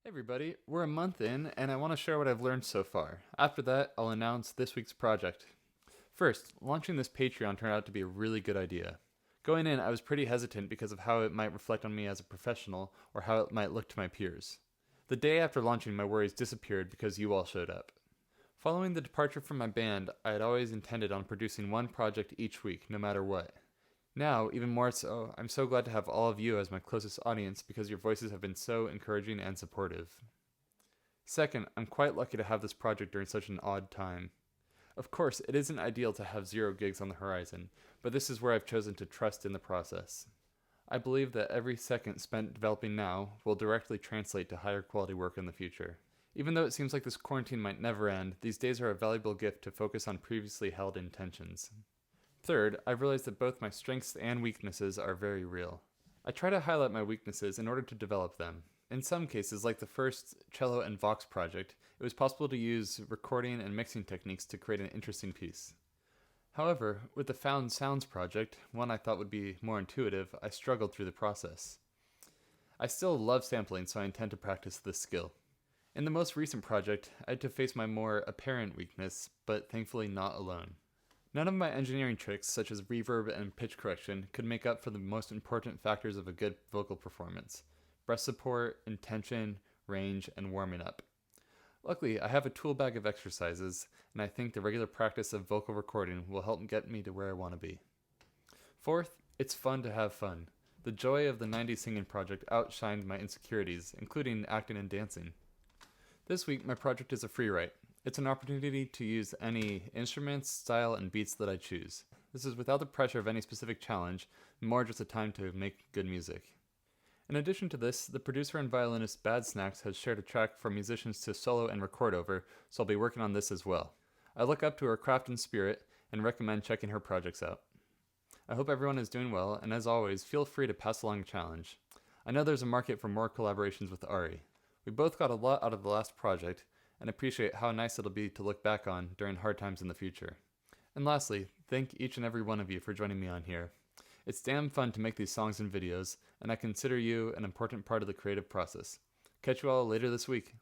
Hey everybody, we're a month in, and I want to share what I've learned so far. After that, I'll announce this week's project. First, launching this Patreon turned out to be a really good idea. Going in, I was pretty hesitant because of how it might reflect on me as a professional or how it might look to my peers. The day after launching, my worries disappeared because you all showed up. Following the departure from my band, I had always intended on producing one project each week, no matter what. Now, even more so, I'm so glad to have all of you as my closest audience because your voices have been so encouraging and supportive. Second, I'm quite lucky to have this project during such an odd time. Of course, it isn't ideal to have 0 gigs on the horizon, but this is where I've chosen to trust in the process. I believe that every second spent developing now will directly translate to higher quality work in the future. Even though it seems like this quarantine might never end, these days are a valuable gift to focus on previously held intentions. Third, I've realized that both my strengths and weaknesses are very real. I try to highlight my weaknesses in order to develop them. In some cases, like the first cello and Vox project, it was possible to use recording and mixing techniques to create an interesting piece. However, with the Found Sounds project, one I thought would be more intuitive, I struggled through the process. I still love sampling, so I intend to practice this skill. In the most recent project, I had to face my more apparent weakness, but thankfully not alone. None of my engineering tricks, such as reverb and pitch correction, could make up for the most important factors of a good vocal performance: breath support, intention, range, and warming up. Luckily, I have a tool bag of exercises, and I think the regular practice of vocal recording will help get me to where I want to be. Fourth, it's fun to have fun. The joy of the 90s singing project outshined my insecurities, including acting and dancing. This week, my project is a free write. It's an opportunity to use any instruments, style, and beats that I choose. This is without the pressure of any specific challenge, more just a time to make good music. In addition to this, the producer and violinist Bad Snacks has shared a track for musicians to solo and record over, so I'll be working on this as well. I look up to her craft and spirit and recommend checking her projects out. I hope everyone is doing well, and as always, feel free to pass along a challenge. I know there's a market for more collaborations with Ari. We both got a lot out of the last project, and appreciate how nice it'll be to look back on during hard times in the future. And lastly, thank each and every one of you for joining me on here. It's damn fun to make these songs and videos, and I consider you an important part of the creative process. Catch you all later this week.